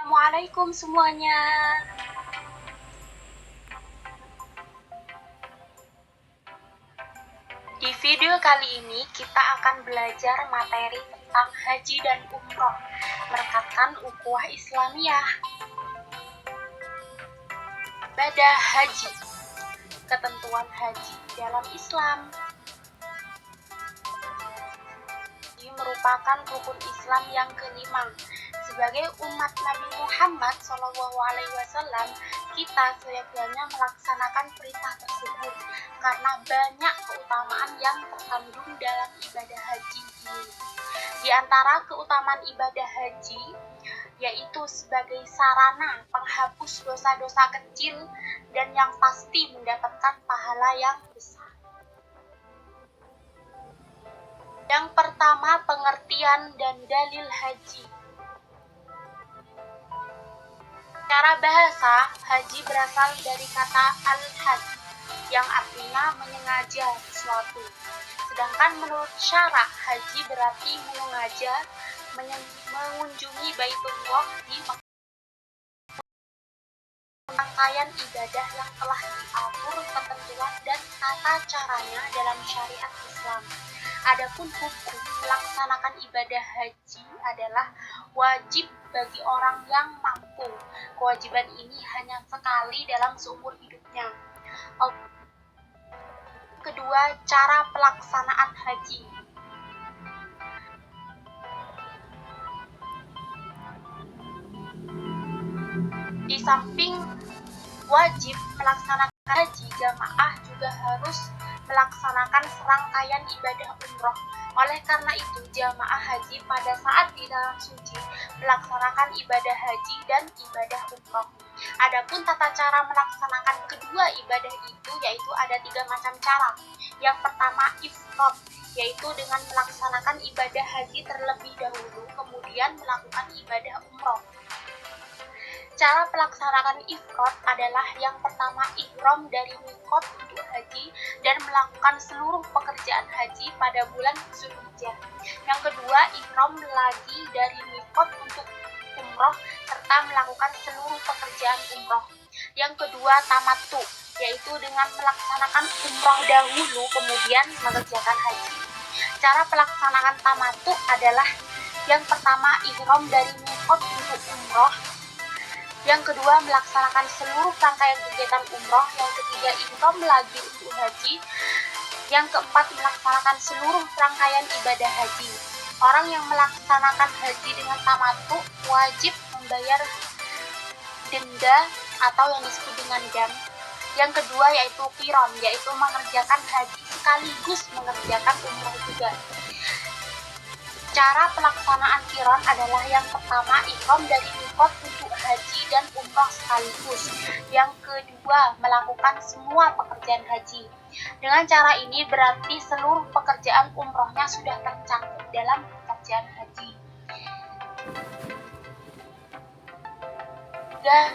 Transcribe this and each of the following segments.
Assalamualaikum semuanya. Di video kali ini kita akan belajar materi tentang haji dan umroh, merekatkan ukhuwah Islamiyah. Ibadah haji, ketentuan haji dalam Islam. Haji merupakan rukun Islam yang kelima. Sebagai umat Nabi Muhammad SAW, kita seyogyanya melaksanakan perintah tersebut karena banyak keutamaan yang terkandung dalam ibadah haji ini. Di antara keutamaan ibadah haji, yaitu sebagai sarana penghapus dosa-dosa kecil dan yang pasti mendapatkan pahala yang besar. Yang pertama, pengertian dan dalil haji. Secara bahasa, haji berasal dari kata al-hajj yang artinya menyengaja sesuatu. Sedangkan menurut syara, haji berarti menyengaja mengunjungi Baitullah di rangkaian ibadah yang telah diatur ketentuan dan tata caranya dalam syariat Islam. Adapun hukum melaksanakan ibadah haji adalah wajib bagi orang yang mampu. Kewajiban ini hanya sekali dalam seumur hidupnya. Kedua, cara pelaksanaan haji. Di samping wajib melaksanakan haji, jamaah juga harus melaksanakan serangkaian ibadah umroh. Oleh karena itu, jamaah haji pada saat di tanah suci melaksanakan ibadah haji dan ibadah umroh. Adapun tata cara melaksanakan kedua ibadah itu yaitu ada 3 macam cara. Yang pertama, ifrad, yaitu dengan melaksanakan ibadah haji terlebih dahulu, kemudian melakukan ibadah umroh. Cara pelaksanaan ifrad adalah yang pertama, ihram dari mikot untuk haji dan melakukan seluruh pekerjaan haji pada bulan Zulhijjah. Yang kedua, ihram lagi dari mikot untuk umroh serta melakukan seluruh pekerjaan umroh. Yang kedua, tamattu, yaitu dengan melaksanakan umroh dahulu kemudian mengerjakan haji. Cara pelaksanaan tamattu adalah yang pertama, ihram dari mikot untuk umroh. Yang kedua, melaksanakan seluruh rangkaian kegiatan umroh. Yang ketiga, ihram lagi untuk haji. Yang keempat, melaksanakan seluruh rangkaian ibadah haji. Orang yang melaksanakan haji dengan tamattu wajib membayar denda atau yang disebut dengan dam. Yang kedua yaitu qiron, yaitu mengerjakan haji sekaligus mengerjakan umroh juga. Cara pelaksanaan qiron adalah yang pertama, ihram dari mikot untuk haji dan umroh sekaligus. Yang kedua, melakukan semua pekerjaan haji. Dengan cara ini berarti seluruh pekerjaan umrohnya sudah tercakup dalam pekerjaan haji.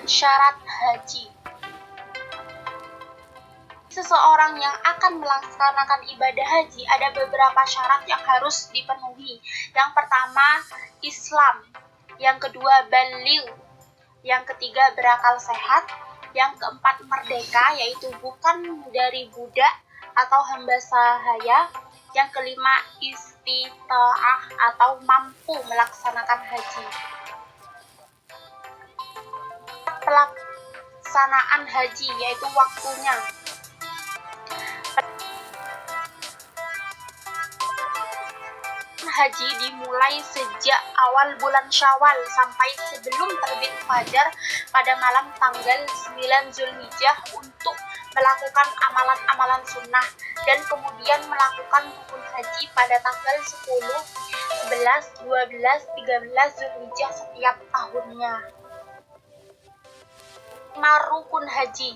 Syarat haji. Seseorang yang akan melaksanakan ibadah haji ada beberapa syarat yang harus dipenuhi. Yang pertama, Islam. Yang kedua, baligh. Yang ketiga, berakal sehat. Yang keempat, merdeka, yaitu bukan dari budak atau hamba sahaya. Yang kelima, istita'ah atau mampu melaksanakan haji. Pelaksanaan haji yaitu waktunya. Haji dimulai sejak awal bulan Syawal sampai sebelum terbit fajar pada malam tanggal 9 Zulhijjah untuk melakukan amalan-amalan sunnah dan kemudian melakukan rukun haji pada tanggal 10, 11, 12, 13 Zulhijjah setiap tahunnya. 5 rukun haji.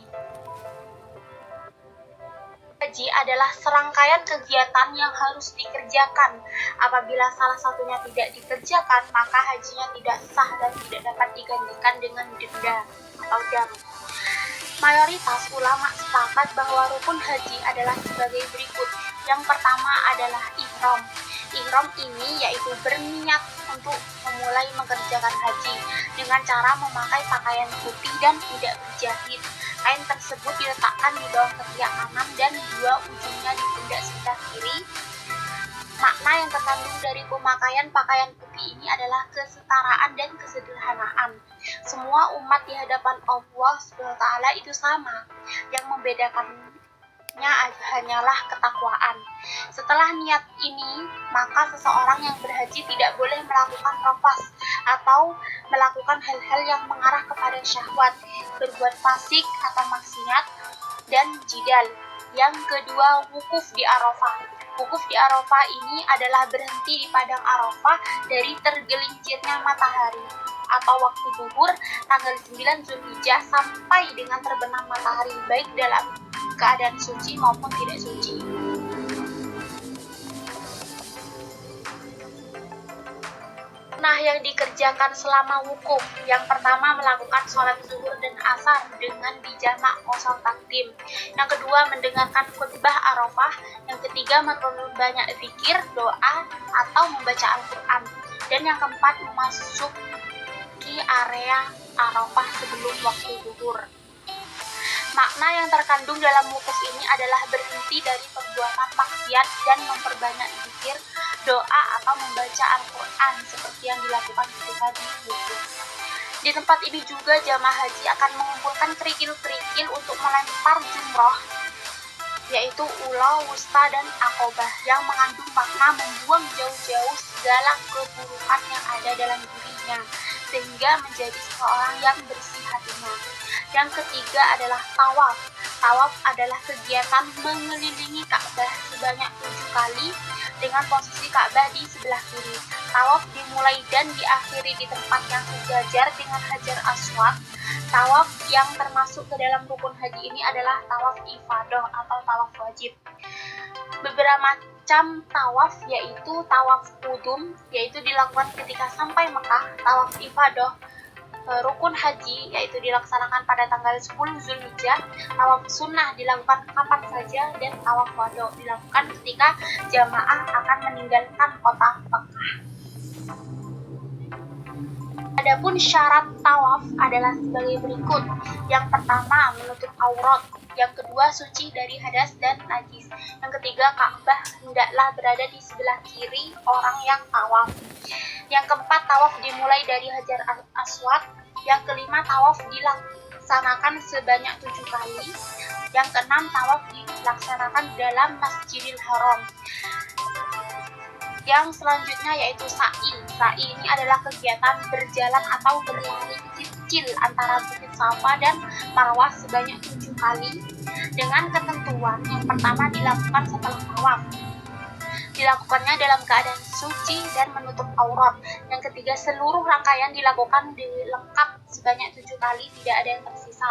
Haji adalah serangkaian kegiatan yang harus dikerjakan. Apabila salah satunya tidak dikerjakan, maka hajinya tidak sah dan tidak dapat digantikan dengan denda atau dam. Mayoritas ulama sepakat bahwa rukun haji adalah sebagai berikut. Yang pertama adalah ihram. Ihram ini yaitu berniat untuk memulai mengerjakan haji dengan cara memakai pakaian putih dan tidak berjahit. Kain tersebut diletakkan di bawah ketiak kanan dan dua ujungnya di pundak sebelah kiri. Makna yang terkandung dari pemakaian pakaian putih ini adalah kesetaraan dan kesederhanaan. Semua umat di hadapan Allah SWT itu sama. Yang membedakannya hanyalah ketakwaan. Setelah niat ini, maka seseorang yang berhaji tidak boleh melakukan rafas atau melakukan hal-hal yang mengarah kepada syahwat, berbuat fasik atau maksiat, dan jidal. Yang kedua, wukuf di Arafah. Wukuf di Arafah ini adalah berhenti di padang Arafah dari tergelincirnya matahari atau waktu zuhur tanggal 9 Zulhijjah sampai dengan terbenam matahari, baik dalam keadaan suci maupun tidak suci. Nah, yang dikerjakan selama wukuf, yang pertama melakukan sholat zuhur dan asar dengan dijamak qasar takdim. Yang kedua mendengarkan khutbah Arafah. Yang ketiga memperbanyak zikir, doa, atau membaca Al-Quran. Dan yang keempat memasuki area Arafah sebelum waktu zuhur. Makna yang terkandung dalam wukuf ini adalah berhenti dari perbuatan maksiat dan memperbanyak zikir, doa, atau membaca Al-Quran seperti yang dilakukan ketika di wukuf. Di tempat ini juga jamaah haji akan mengumpulkan kerikil-kerikil untuk melempar jumroh, yaitu ula, wusta, dan akobah, yang mengandung makna membuang jauh-jauh segala keburukan yang ada dalam dirinya, sehingga menjadi seseorang yang bersih hatinya. Yang ketiga adalah tawaf. Tawaf adalah kegiatan mengelilingi Ka'bah sebanyak 7 kali dengan posisi Ka'bah di sebelah kiri. Tawaf dimulai dan diakhiri di tempat yang sejajar dengan Hajar Aswad. Tawaf yang termasuk ke dalam rukun haji ini adalah tawaf ifadah atau tawaf wajib. Beberapa macam tawaf yaitu tawaf qudum, yaitu dilakukan ketika sampai Mekah. Tawaf ifadah rukun haji yaitu dilaksanakan pada tanggal 10 Zulhijjah. Tawaf sunnah dilakukan kapan saja, dan tawaf wada dilakukan ketika jamaah akan meninggalkan kota Mekah. Adapun syarat tawaf adalah sebagai berikut. Yang pertama, menutup aurat. Yang kedua, suci dari hadas dan najis. Yang ketiga, Ka'bah hendaklah berada di sebelah kiri orang yang tawaf. Yang keempat, tawaf dimulai dari Hajar Aswad. Yang kelima, tawaf dilaksanakan sebanyak 7 kali. Yang keenam, tawaf dilaksanakan dalam Masjidil Haram. Yang selanjutnya yaitu sa'i. Sa'i ini adalah kegiatan berjalan atau berlari kecil antara Bukit Safa dan Marwah sebanyak 7 kali, dengan ketentuan yang pertama dilakukan setelah tawaf. Dilakukannya dalam keadaan suci dan menutup aurat. Yang ketiga, seluruh rangkaian dilakukan lengkap sebanyak 7 kali, tidak ada yang tersisa.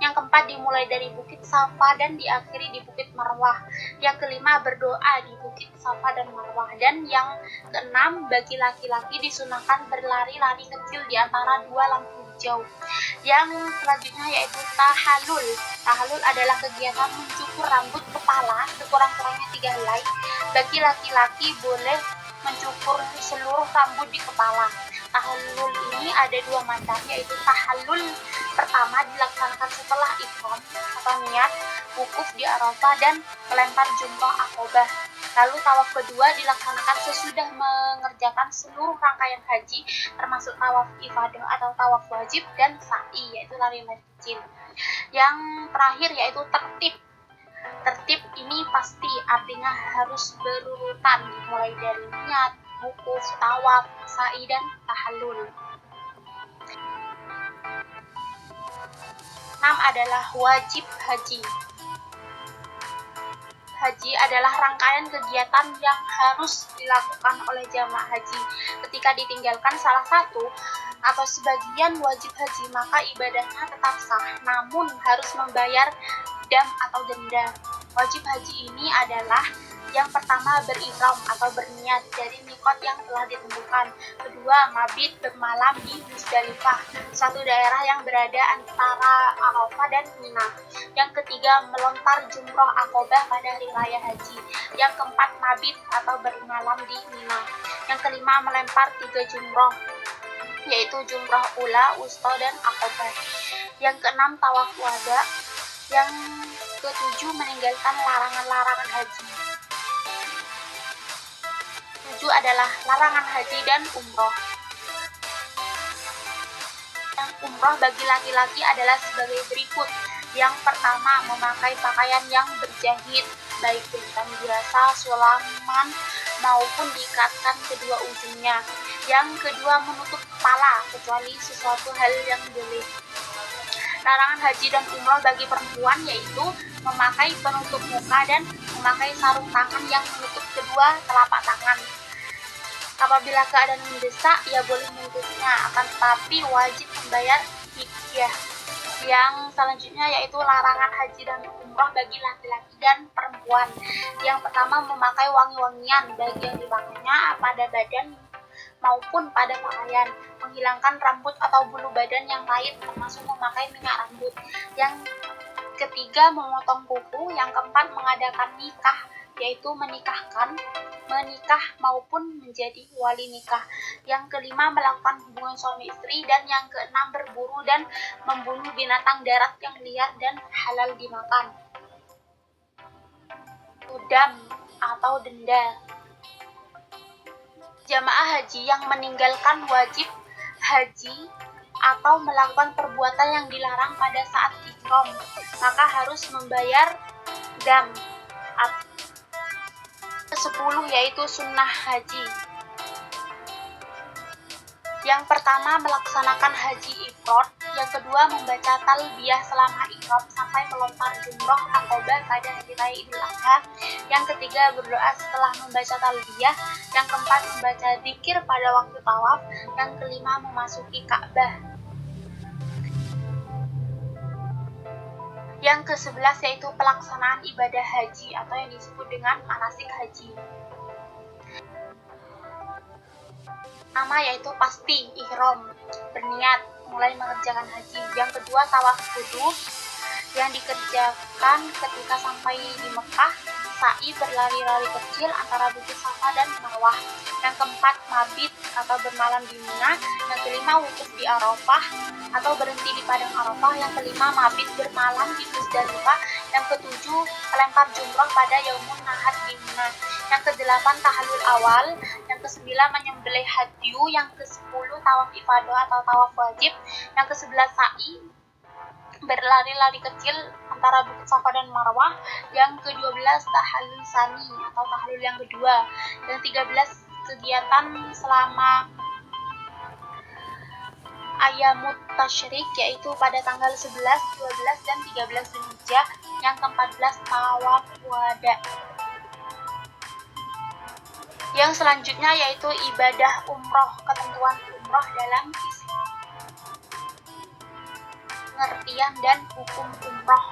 Yang keempat, dimulai dari Bukit Safa dan diakhiri di Bukit Marwah. Yang kelima, berdoa di Bukit Safa dan Marwah. Dan yang keenam, bagi laki-laki disunahkan berlari-lari kecil di antara dua lampu hijau. Yang selanjutnya yaitu tahallul. Tahallul adalah kegiatan mencukur rambut kepala sekurang-kurangnya 3 helai. Bagi laki-laki boleh mencukur seluruh rambut di kepala. Tahallul ini ada 2 macam, yaitu tahallul pertama dilaksanakan setelah ihram atau niat wukuf di Arafah dan melempar jumroh akobah. Lalu tawaf kedua dilaksanakan sesudah mengerjakan seluruh rangkaian haji, termasuk tawaf ifadah atau tawaf wajib dan sa'i, yaitu lari kecil. Yang terakhir yaitu tertib. Tertib ini pasti, artinya harus berurutan, dimulai dari niat, wukuf, tawaf, sa'i, dan tahallul. 6 adalah wajib haji. Haji adalah rangkaian kegiatan yang harus dilakukan oleh jamaah haji. Ketika ditinggalkan salah satu atau sebagian wajib haji, maka ibadahnya tetap sah, namun harus membayar dam atau denda. Wajib haji ini adalah Yang pertama, berihram atau berniat dari mikot yang telah ditentukan. Kedua, mabit bermalam di Musdalifah, suatu daerah yang berada antara Arafah dan Mina. Yang ketiga, melontar jumroh Aqobah pada hari raya haji. Yang keempat, mabit atau bermalam di Mina. Yang kelima, melempar 3 jumroh, yaitu jumroh ula, wusta, dan Aqobah. Yang keenam, tawaf wada. Yang ketujuh, meninggalkan larangan-larangan haji. 7 adalah larangan haji dan umroh. Yang umroh bagi laki-laki adalah sebagai berikut. Yang pertama, memakai pakaian yang berjahit, baik bentan biasa, sulaman, maupun diikatkan kedua ujungnya. Yang kedua, menutup kepala, kecuali sesuatu hal yang boleh. Larangan haji dan umroh bagi perempuan yaitu memakai penutup muka dan memakai sarung tangan yang menutup kedua telapak tangan. Apabila keadaan mendesak, ia boleh menutupnya, akan tetapi wajib membayar fidyah. Yang selanjutnya yaitu larangan haji dan umroh bagi laki-laki dan perempuan. Yang pertama, memakai wangi-wangian baik yang dipakainya pada badan maupun pada pakaian, menghilangkan rambut atau bulu badan yang lain termasuk memakai minyak rambut. Yang ketiga, memotong kuku. Yang keempat, mengadakan nikah, yaitu menikah maupun menjadi wali nikah. Yang kelima, melakukan hubungan suami istri. Dan yang keenam, berburu dan membunuh binatang darat yang liar dan halal dimakan. Dam atau denda. Jamaah haji yang meninggalkan wajib haji atau melakukan perbuatan yang dilarang pada saat ihram, maka harus membayar dam. 10 yaitu sunnah haji. Yang pertama, melaksanakan haji ifrad. Yang kedua, membaca talbiyah selama ihram sampai melontar jumroh Aqobah pada hari raya Idul Adha. Yang ketiga, berdoa setelah membaca talbiyah. Yang keempat, membaca zikir pada waktu tawaf. Yang kelima, memasuki Ka'bah. Yang ke-11 yaitu pelaksanaan ibadah haji atau yang disebut dengan manasik haji. Nama yaitu pasti ihram, berniat mulai mengerjakan haji. Yang kedua, tawaf qudum yang dikerjakan ketika sampai di Mekah, sa'i berlari-lari kecil antara Bukit Safa dan Marwah. Yang keempat, mabit atau bermalam di Mina. Yang kelima, wukuf di Arafah atau berhenti di padang Arafah. Yang kelima, mabit bermalam di Musdalifah. Yang ketujuh, melempar jumroh pada Yaumun Nahar di Mina. Yang kedelapan, tahallul awal. Yang kesembilan, menyembelih hadyu. Yang ke-10, tawaf ifadah atau tawaf wajib. Yang ke-11, sa'i berlari-lari kecil antara Bukit Safa dan Marwah. Yang ke-12, tahallul sani atau tahallul yang kedua. Yang 13, kegiatan selama Ayyamut Tasyrik, yaitu pada tanggal 11, 12, dan 13 Dzulhijjah. Yang ke-14, tawaf wada. Yang selanjutnya yaitu ibadah umroh, ketentuan umroh dalam Islam, pengertian dan hukum umroh.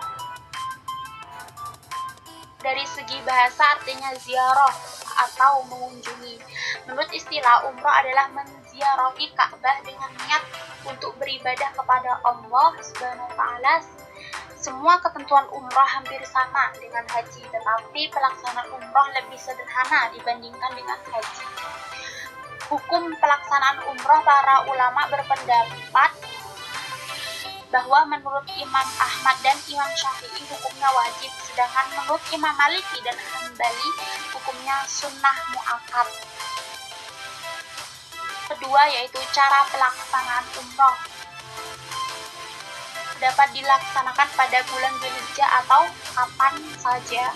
Dari segi bahasa artinya ziarah atau mengunjungi. Menurut istilah, umroh adalah menziarahi Ka'bah dengan niat untuk beribadah kepada Allah Subhanahu wa taala. Semua ketentuan umroh hampir sama dengan haji, tetapi pelaksanaan umroh lebih sederhana dibandingkan dengan haji. Hukum pelaksanaan umroh, para ulama berpendapat bahwa menurut Imam Ahmad dan Imam Syafi'i hukumnya wajib, sedangkan menurut Imam Maliki dan Hambali hukumnya sunnah mu'akkad. Kedua yaitu cara pelaksanaan umroh. Dapat dilaksanakan pada bulan Dzulhijjah atau kapan saja.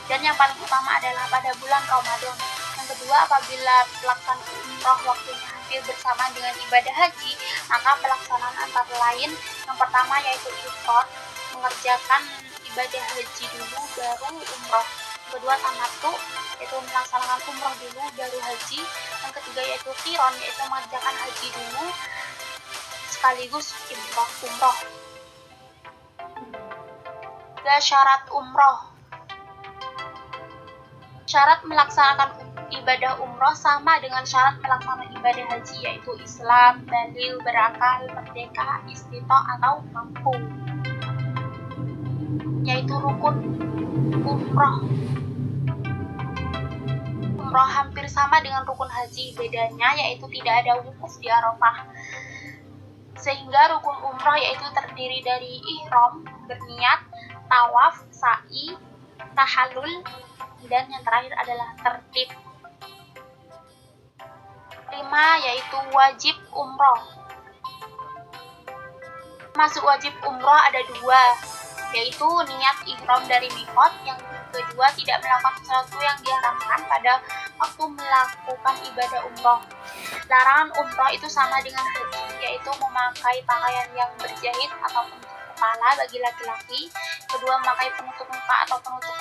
Dan yang paling utama adalah pada bulan Ramadan. Yang kedua, apabila pelaksanaan umroh waktunya hampir bersamaan dengan ibadah haji, maka pelaksanaan antara lain yang pertama yaitu ifrad, mengerjakan ibadah haji dulu baru umroh. Kedua, tamattu, yaitu melaksanakan umroh dulu baru haji. Yang ketiga yaitu qiron, yaitu mengerjakan haji dulu sekaligus umroh. Syarat umroh. Syarat melaksanakan ibadah umroh sama dengan syarat melaksanakan ibadah haji, yaitu Islam, dalil, berakal, merdeka, istitoah atau mampu, yaitu rukun umroh. Umroh hampir sama dengan rukun haji, bedanya yaitu tidak ada wukuf di Arafah. Sehingga rukun umroh yaitu terdiri dari ihram, berniat, tawaf, sa'i, tahallul, dan yang terakhir adalah tertib. 5 yaitu wajib umroh. Masuk wajib umroh ada 2, yaitu niat ihram dari miqat, yang kedua tidak melakukan sesuatu yang diharamkan pada waktu melakukan ibadah umroh. Larangan umroh itu sama dengan haji, yaitu memakai pakaian yang berjahit atau penutup kepala bagi laki-laki, kedua memakai penutup muka atau penutup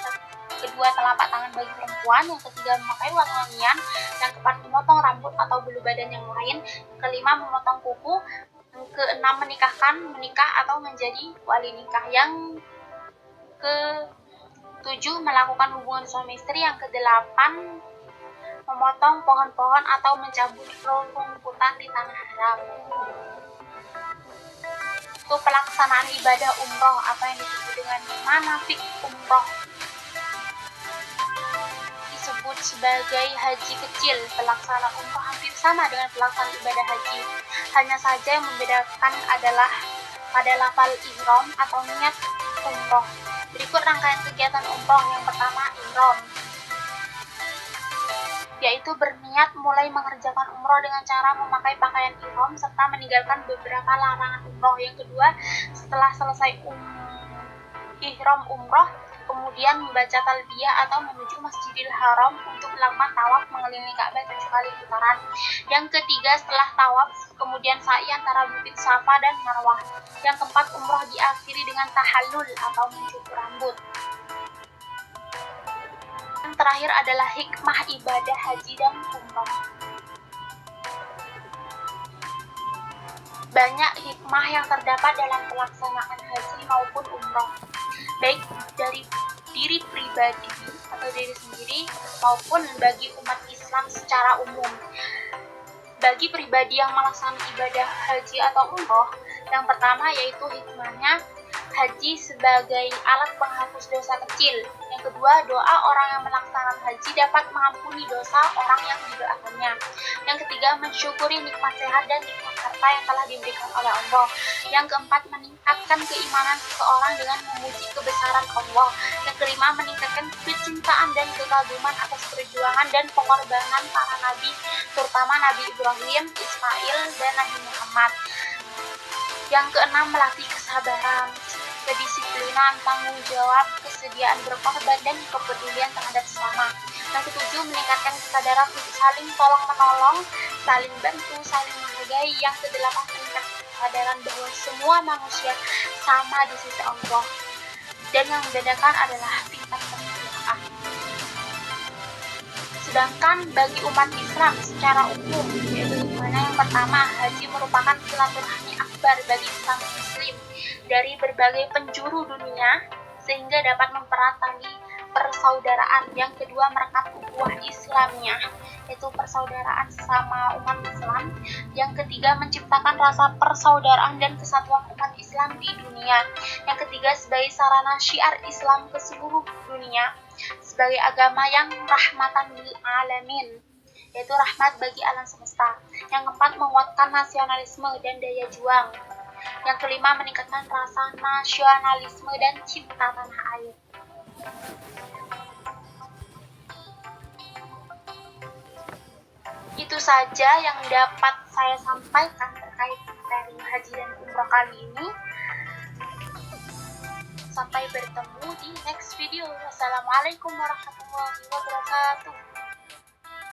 kedua telapak tangan bagi perempuan, yang ketiga memakai wangi-wangian, yang keempat memotong rambut atau bulu badan yang lain, yang kelima memotong kuku, yang keenam menikah atau menjadi wali nikah, yang ketujuh melakukan hubungan suami istri, yang kedelapan memotong pohon-pohon atau mencabut rumputan di tanah haram. Itu pelaksanaan ibadah umroh, apa yang disebut dengan manasik umroh. Disebut sebagai haji kecil. Pelaksanaan umroh hampir sama dengan pelaksanaan ibadah haji. Hanya saja yang membedakan adalah pada lafal ihram atau niat umroh. Berikut rangkaian kegiatan umroh. Yang pertama, ihram, yaitu berniat mulai mengerjakan umroh dengan cara memakai pakaian ihram serta meninggalkan beberapa larangan umroh. Yang kedua, setelah selesai ihram umroh, kemudian membaca talbiyah atau menuju Masjidil Haram untuk melakukan tawaf mengelilingi Ka'bah 7 kali putaran. Yang ketiga, setelah tawaf, kemudian sa'i antara bukit Safa dan Marwah. Yang keempat, umroh diakhiri dengan tahallul atau mencukur rambut. Yang terakhir adalah hikmah ibadah haji dan umroh. Banyak hikmah yang terdapat dalam pelaksanaan haji maupun umroh, baik dari diri pribadi atau diri sendiri maupun bagi umat Islam secara umum. Bagi pribadi yang melaksanakan ibadah haji atau umroh, yang pertama yaitu hikmahnya haji sebagai alat penghapus dosa kecil. Yang kedua, doa orang yang melaksanakan haji dapat mengampuni dosa orang yang didoakannya. Yang ketiga, mensyukuri nikmat sehat dan nikmat harta yang telah diberikan oleh Allah. Yang keempat, meningkatkan keimanan seseorang dengan memuji kebesaran Allah. Yang kelima, meningkatkan kecintaan dan kekaguman atas perjuangan dan pengorbanan para nabi, terutama Nabi Ibrahim, Ismail, dan Nabi Muhammad. Yang keenam, melatih kesabaran, kedisiplinan, tanggung jawab, kesediaan berkorban, dan kepedulian terhadap sesama. Yang ketujuh, meningkatkan kesadaran untuk saling tolong-menolong, saling bantu, saling menghargai. Yang kedelapan, meningkatkan kesadaran bahwa semua manusia sama di sisi Allah. Dan yang membedakan adalah tingkat kemuliaan. Sedangkan bagi umat Islam secara umum, yaitu dimana yang pertama, haji merupakan silaturahmi akbar bagi sesama muslim dari berbagai penjuru dunia sehingga dapat mempererat tali persaudaraan. Yang kedua, merekat ukhuwah Islamnya, yaitu persaudaraan sesama umat Islam. Yang ketiga, menciptakan rasa persaudaraan dan kesatuan umat Islam di dunia. Yang ketiga, sebagai sarana syiar Islam ke seluruh dunia sebagai agama yang rahmatan lil alamin, yaitu rahmat bagi alam semesta. Yang keempat, menguatkan nasionalisme dan daya juang. Yang kelima, meningkatkan rasa nasionalisme dan cinta tanah air. Itu saja yang dapat saya sampaikan terkait materi haji dan umroh kali ini. Sampai bertemu di next video. Wassalamualaikum warahmatullahi wabarakatuh.